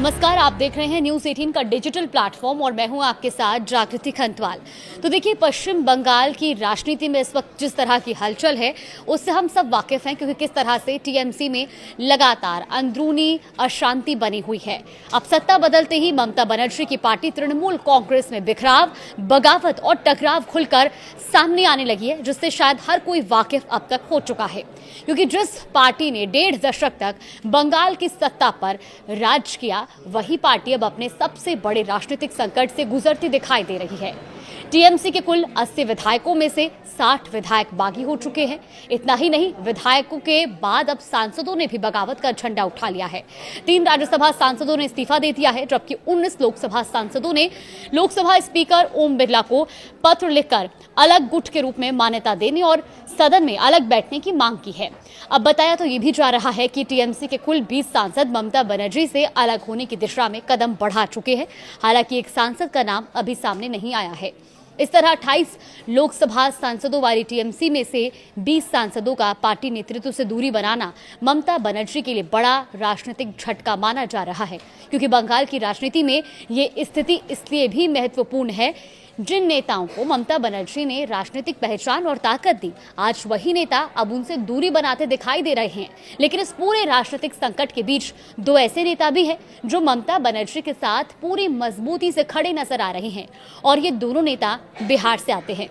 नमस्कार, आप देख रहे हैं न्यूज़ 18 का डिजिटल प्लेटफॉर्म और मैं हूं आपके साथ जागृति खंतवाल। तो देखिए, पश्चिम बंगाल की राजनीति में इस वक्त जिस तरह की हलचल है उससे हम सब वाकिफ हैं, क्योंकि किस तरह से टीएमसी में लगातार अंदरूनी अशांति बनी हुई है। अब सत्ता बदलते ही ममता बनर्जी की पार्टी तृणमूल कांग्रेस में बिखराव, बगावत और टकराव खुलकर सामने आने लगी है, जिससे शायद हर कोई वाकिफ अब तक हो चुका है। क्योंकि जिस पार्टी ने 1.5 दशक तक बंगाल की सत्ता पर राज किया, वही पार्टी अब अपने सबसे बड़े राजनीतिक संकट से गुजरती दिखाई दे रही है। टीएमसी के कुल 80 विधायकों में से 60 विधायक बागी हो चुके हैं। इतना ही नहीं, विधायकों के बाद अब सांसदों ने भी बगावत का झंडा उठा लिया है। 3 राज्यसभा सांसदों ने इस्तीफा दे दिया है, जबकि 19 लोकसभा सांसदों ने लोकसभा स्पीकर ओम बिरला को पत्र लिखकर अलग गुट के रूप में मान्यता देने और सदन में अलग बैठने की मांग की है। अब बताया तो ये भी जा रहा है कि टीएमसी के कुल 20 सांसद ममता बनर्जी से अलग होने की दिशा में कदम बढ़ा चुके हैं। हालांकि एक सांसद का नाम अभी सामने नहीं आया है। इस तरह 28 लोकसभा सांसदों वाली टीएमसी में से 20 सांसदों का पार्टी नेतृत्व से दूरी बनाना ममता बनर्जी के लिए बड़ा राजनीतिक झटका माना जा रहा है, क्योंकि बंगाल की राजनीति में ये स्थिति इसलिए भी महत्वपूर्ण है, जिन नेताओं को ममता बनर्जी ने राजनीतिक पहचान और ताकत दी, आज वही नेता अब उनसे दूरी बनाते दिखाई दे रहे हैं। लेकिन इस पूरे राजनीतिक संकट के बीच 2 ऐसे नेता भी हैं जो ममता बनर्जी के साथ पूरी मजबूती से खड़े नजर आ रहे हैं, और ये दोनों नेता बिहार से आते हैं।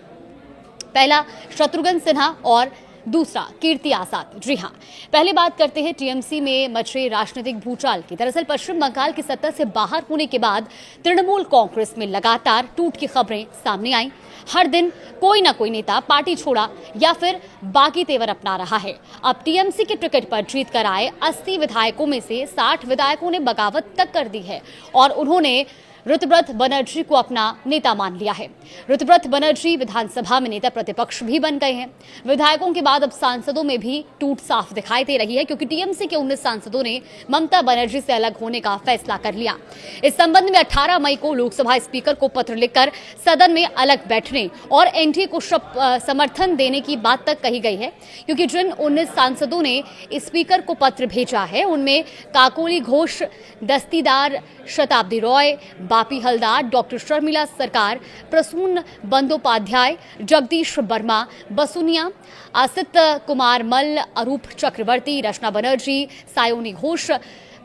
पहला शत्रुघ्न सिन्हा और दूसरा कीर्ति आजाद। जी हाँ, पहले बात करते हैं टीएमसी में मचे राजनीतिक भूचाल की। दरअसल पश्चिम बंगाल की सत्ता से बाहर होने के बाद तृणमूल कांग्रेस में लगातार टूट की खबरें सामने आई। हर दिन कोई ना कोई नेता पार्टी छोड़ा या फिर बागी तेवर अपना रहा है। अब टीएमसी के टिकट पर जीत कर आए 80 विधायकों में से 60 विधायकों ने बगावत तक कर दी है और उन्होंने ऋतुव्रत बनर्जी को अपना नेता मान लिया है। ऋतुव्रत बनर्जी विधानसभा में नेता प्रतिपक्ष भी बन गए हैं। विधायकों के बाद अब सांसदों में भी टूट साफ दिखाई दे रही है, क्योंकि टीएमसी के 19 सांसदों ने ममता बनर्जी से अलग होने का फैसला कर लिया। इस संबंध में 18 मई को लोकसभा स्पीकर को पत्र लिखकर सदन में अलग बैठने और एनडीए को समर्थन देने की बात तक कही गई है, क्योंकि जिन 19 सांसदों ने स्पीकर को पत्र भेजा है उनमें काकोली घोष, दस्तीदार शताब्दी रॉय, बापी हलदार, डॉक्टर शर्मिला सरकार, प्रसून बंदोपाध्याय, जगदीश वर्मा, बसुनिया, आसित कुमार मल्ल, अरूप चक्रवर्ती, रचना बनर्जी, सायोनी घोष,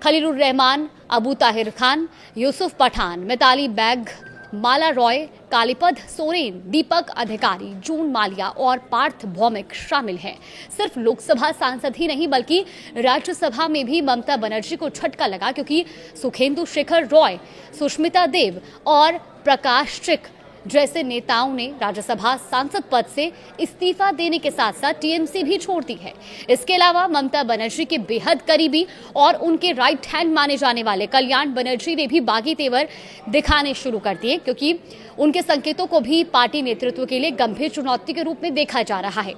खलीलुर रहमान, अबू ताहिर खान, यूसुफ पठान, मिताली बैग, माला रॉय, कालीपद सोरेन, दीपक अधिकारी, जून मालिया और पार्थ भौमिक शामिल हैं। सिर्फ लोकसभा सांसद ही नहीं बल्कि राज्यसभा में भी ममता बनर्जी को झटका लगा, क्योंकि सुखेंदु शेखर रॉय, सुष्मिता देव और प्रकाश चिक जैसे नेताओं ने राज्यसभा सांसद पद से इस्तीफा देने के साथ साथ टीएमसी भी छोड़ दी है। इसके अलावा ममता बनर्जी के बेहद करीबी और उनके राइट हैंड माने जाने वाले कल्याण बनर्जी ने भी बागी तेवर दिखाने शुरू कर दिए, क्योंकि उनके संकेतों को भी पार्टी नेतृत्व के लिए गंभीर चुनौती के रूप में देखा जा रहा है।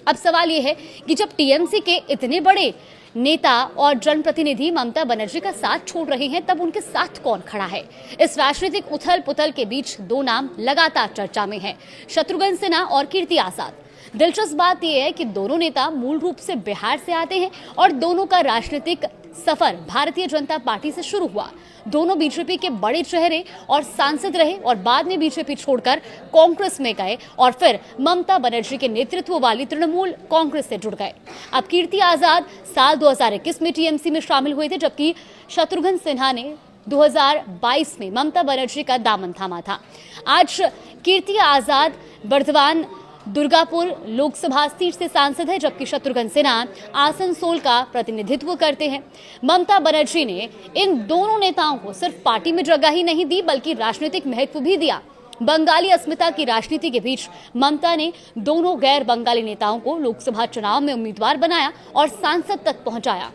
अब सवाल यह है कि जब टीएमसी के इतने बड़े नेता और जनप्रतिनिधि ममता बनर्जी का साथ छोड़ रहे हैं, तब उनके साथ कौन खड़ा है? इस राजनीतिक उथल पुथल के बीच 2 नाम लगातार चर्चा में हैं, शत्रुघ्न सिन्हा और कीर्ति आजाद। दिलचस्प बात यह है कि दोनों नेता मूल रूप से बिहार से आते हैं और दोनों का राजनीतिक सफर भारतीय जनता पार्टी से शुरू हुआ। दोनों बीजेपी के बड़े चेहरे और सांसद रहे और बाद में बीजेपी छोड़कर कांग्रेस में गए और फिर ममता बनर्जी के नेतृत्व वाली तृणमूल कांग्रेस से जुड़ गए। अब कीर्ति आजाद साल 2021 में टीएमसी में शामिल हुए थे, जबकि शत्रुघ्न सिन्हा ने 2022 में ममता बनर्जी का दामन थामा था। आज कीर्ति आजाद बर्दवान दुर्गापुर लोकसभा सीट से सांसद है, जबकि शत्रुघ्न सिन्हा आसनसोल का प्रतिनिधित्व करते हैं। ममता बनर्जी ने इन दोनों नेताओं को सिर्फ पार्टी में जगह ही नहीं दी बल्कि राजनीतिक महत्व भी दिया। बंगाली अस्मिता की राजनीति के बीच ममता ने दोनों गैर बंगाली नेताओं को लोकसभा चुनाव में उम्मीदवार बनाया और सांसद तक पहुंचाया।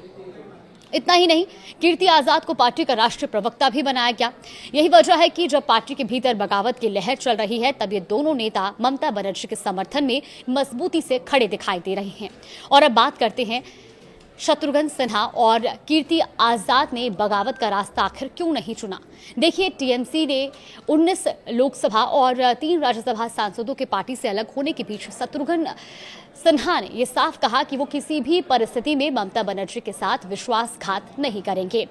इतना ही नहीं, कीर्ति आजाद को पार्टी का राष्ट्रीय प्रवक्ता भी बनाया गया। यही वजह है कि जब पार्टी के भीतर बगावत की लहर चल रही है, तब ये दोनों नेता ममता बनर्जी के समर्थन में मजबूती से खड़े दिखाई दे रहे हैं। और अब बात करते हैं शत्रुघ्न सिन्हा और कीर्ति आजाद ने बगावत का रास्ता आखिर क्यों नहीं चुना? देखिए, टीएमसी ने 19 लोकसभा और 3 राज्यसभा सांसदों के पार्टी से अलग होने के बीच शत्रुघ्न सिन्हा ने यह साफ कहा कि वो किसी भी परिस्थिति में ममता बनर्जी के साथ विश्वासघात नहीं करेंगे।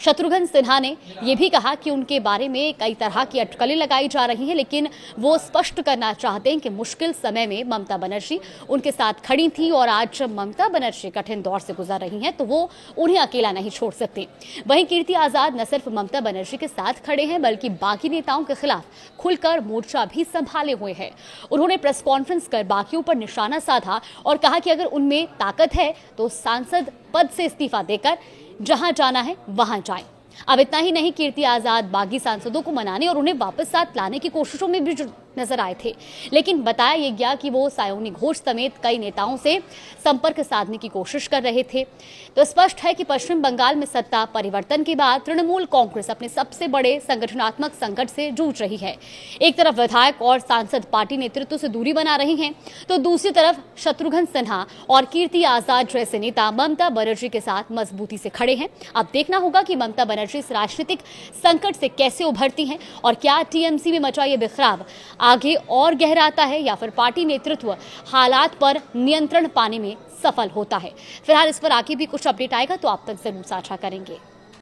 शत्रुघ्न सिन्हा ने यह भी कहा कि उनके बारे में कई तरह की अटकलें लगाई जा रही हैं, लेकिन वो स्पष्ट करना चाहते हैं कि मुश्किल समय में ममता बनर्जी उनके साथ खड़ी थी और आज ममता बनर्जी कठिन दौर से गुजर रही हैं तो वो उन्हें अकेला नहीं छोड़ सकते। वहीं कीर्ति आजाद न सिर्फ ममता बनर्जी के साथ खड़े हैं बल्कि बाकी नेताओं के खिलाफ खुलकर मोर्चा भी संभाले हुए हैं। उन्होंने प्रेस कॉन्फ्रेंस कर बाकियों पर निशाना साधा और कहा कि अगर उनमें ताकत है तो सांसद पद से इस्तीफा देकर जहां जाना है वहां जाएं। अब इतना ही नहीं, कीर्ति आजाद बागी सांसदों को मनाने और उन्हें वापस साथ लाने की कोशिशों में भी नजर आए थे, लेकिन बताया यह गया कि वो सायोनी घोष समेत कई नेताओं से संपर्क साधने की कोशिश कर रहे थे। तो स्पष्ट है कि पश्चिम बंगाल में सत्ता परिवर्तन के बाद तृणमूल कांग्रेस अपने सबसे बड़े संगठनात्मक संकट से जूझ रही है। एक तरफ विधायक और सांसद पार्टी नेतृत्व से दूरी बना रहे हैं, तो दूसरी तरफ शत्रुघ्न सिन्हा और कीर्ति आजाद जैसे नेता ममता बनर्जी के साथ मजबूती से खड़े हैं। अब देखना होगा कि ममता बनर्जी इस राजनीतिक संकट से कैसे उभरती हैं और क्या टीएमसी में मचा ये बिखराव आगे और गहराता है या फिर पार्टी नेतृत्व हालात पर नियंत्रण पाने में सफल होता है। फिलहाल इस पर आगे भी कुछ अपडेट आएगा तो आप तक जरूर साझा करेंगे।